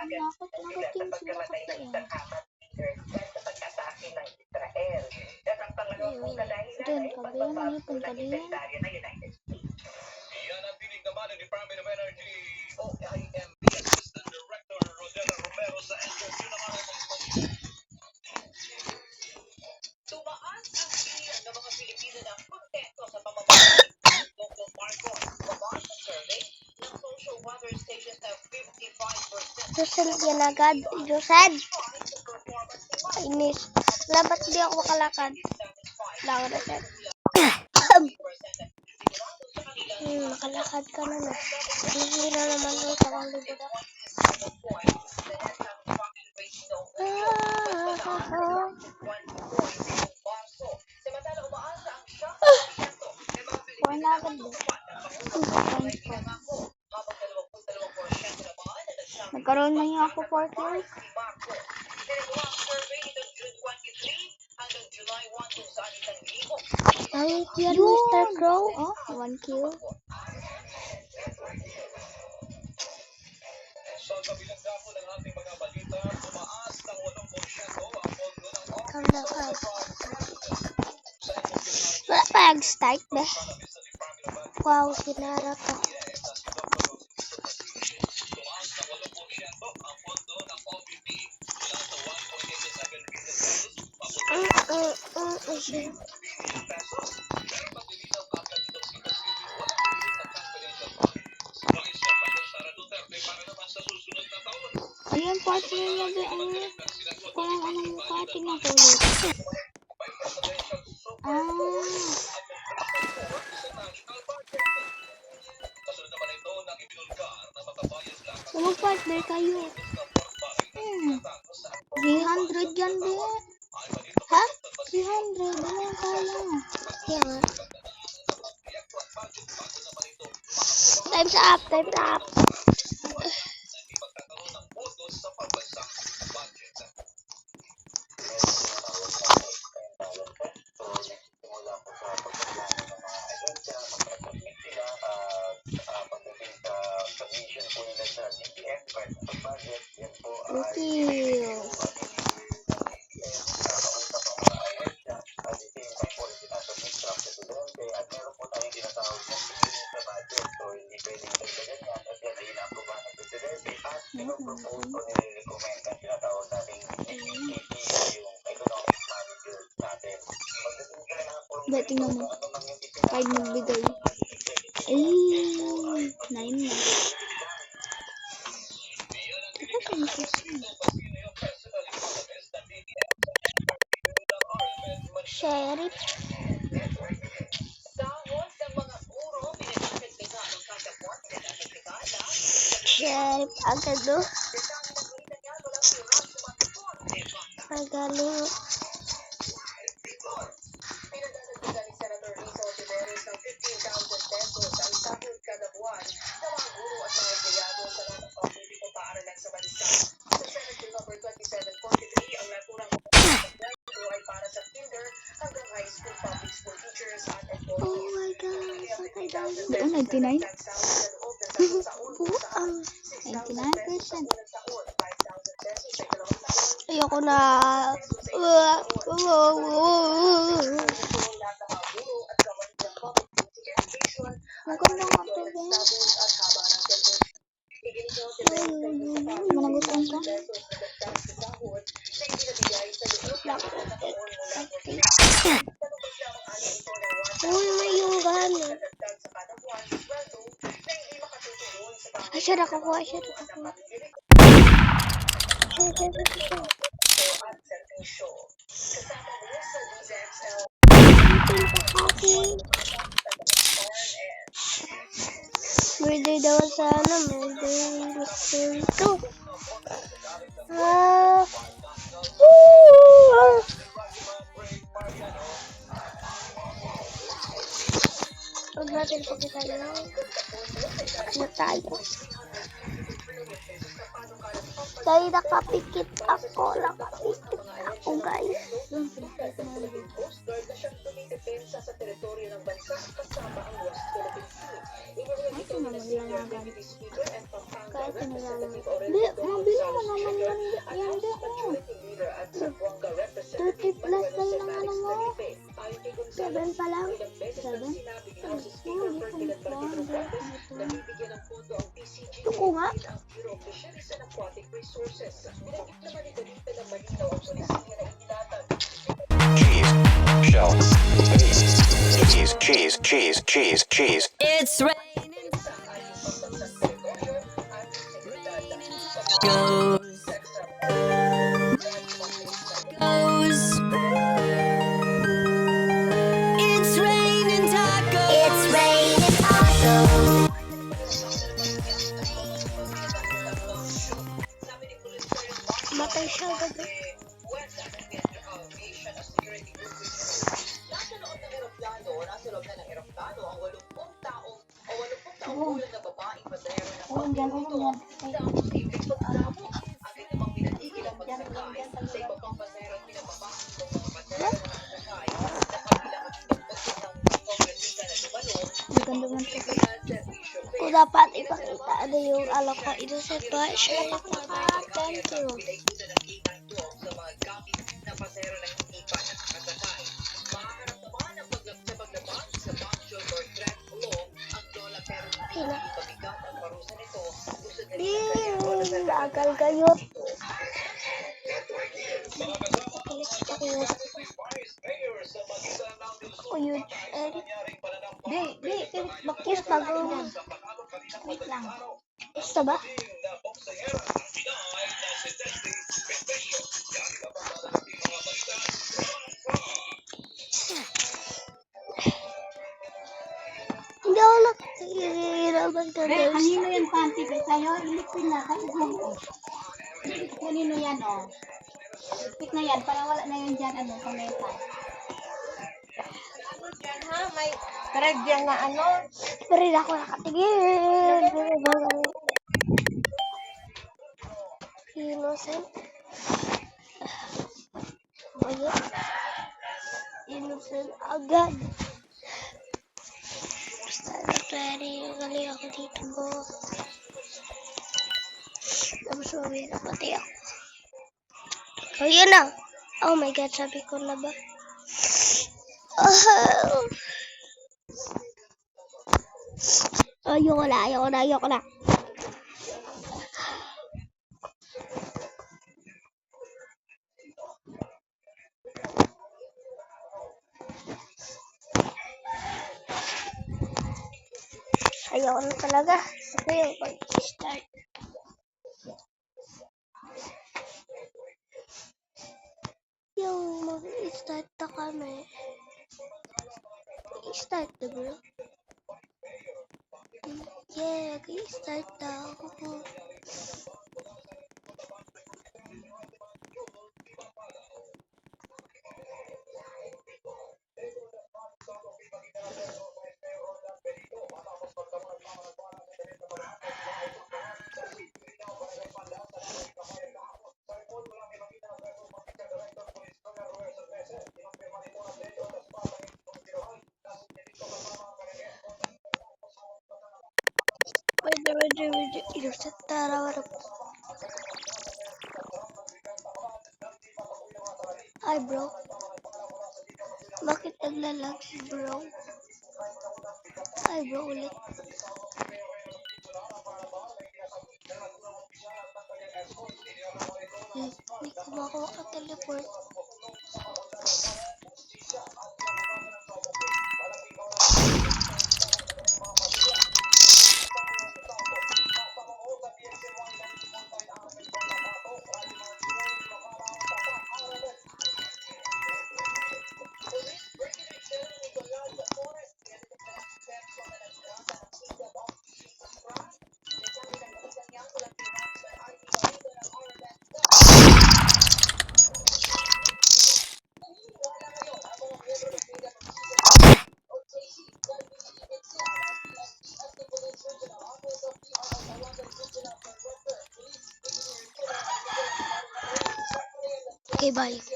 Nakot yung sila kasi eh. Doon, pagbilang naman yung pagkaliyan. Iyan ang tinig naman ng Department of Energy OIMB Assistant Director Rodela Romero sa interview ng tumaas ang bilang ng mga Pilipino na kontento sa pamamagitan ng Dr. Marcos Babasa Survey ng social water stations na 55%. Josel yan agad. Josel! Inis. Labat di ako makalakad. Lakad na siya. Makalakad ka na na. Hindi na naman doon sa kong libot ako. Kuha na agad doon. Nagkaroon na niya ako 4 kills. Ay, yan Mr. Crow. Oh, 1 kill. Sa kabilang dako ng ating mga balita, tumaas ng 8% ang pondo ng Kalakad. Wala pa nag-start ba? Wow, sinara ka. tumaas ng 8% ang pondo ng OVP mula sa 1.87 billion pesos. Pero paglilinaw agad itong si Constituent walang pilit ng confidential fund. Si Vice President Sara Duterte para naman sa susunod na taon. Ayun, partner niya ba? Parang anong mukha? Tingnan ko ulit. Kasunod naman ito ng ibinulgar na makabayad lang So, mag-partner kayo. 300 yan din. Ha? 300. Ano yung kaya? Kaya. Time's up. Time's up. magkakaroon ng botos sa pambansang budget. Okay. Ba, tingnan mo. Kahit magbigay. Ay, 9 na. Sheriff. Sheriff agad do. Magaling. Oh my God. Okay, doon 99. Buang. 99%. Ayoko na. Maganda nga ito, guys. Managutan ka? Uy, may yung gano'n. Asyad ako ko. Birthday daw sana, birthday Mr. Ito. Huwag natin pakita lang. Ano tayo? Dahil nakapikit ako, guys. Kahit nalalang. Mabili mo Ayan din oh. Majority leader at Zamboanga 30 Representative plus Manuel lang ang ano Alex mo. Felipe. Ayon kay 7 Gonzales, pa lang. ilang beses 7. nang sinabi ni House Speaker Ferdinand Martino Romualdez na bibigyan ng pondo ang PCGA Ako nga. at ang Bureau of Fisheries and Aquatic Resources. Binanggit naman ni Felipe na malinaw ang polisiya na inilatag. Cheese, shell, cheese, cheese, cheese, cheese, cheese. It's raining Sa ating pambansang teritoryo at seguridad. goes, goes. It's raining tacos. It's raining tacos. Matay siya gabi. Nasa loob ng eroplano ang 80 taong gulang na babaeng pasahero ng Dyan. tapos sa iming pagdamo. Agad namang pinatigil ang pagsakay sa iba pang pasahero at pinababa ang mga pasahero na nakasakay na kabilang at pinagbagsit ng kongresista na dumalo sa Maganda man siya. pampublikang serbisyo. Kung dapat ipakita ano yung alak ko innocent pa siya. Thank you. Pinaikutan ng K-912 sa mga gamit na pasahero na hindi pa nakakasakay. Makaharap naman ang sa paglabas sa banjo or threat law ang lola pero hindi pabigat ang parusa nito. Gusto nila Agal kayo. Ako yun. Di. Bakit bago. Wait lang. Basta ba? Hindi ako nakikiraman ka Be, kanino yan panty be? Sa'yo, ilipin na. Kayo mo. Kanino yan, oh? Ilipit na yan, para wala na yun dyan, ano, komenta. Dyan ha, may thread yan na ano. Pero hindi ako nakatigil. Innocent. Ayun. Innocent agad. Basta na-ready. Galing ako dito mo. Tapos sabi na pati ako. Oh, yun na. Oh my God, sabi ko na ba? Ayoko na. Ayoko na talaga. Ito yung pag-start. Yung mag-start na kami. I-start na bro. Yeah, i-start na ako. Wait. Innocent tarawa. Hi bro. Bakit naglalag si bro? Hi bro ulit. Hindi ko makaka-teleport. Okay, bye.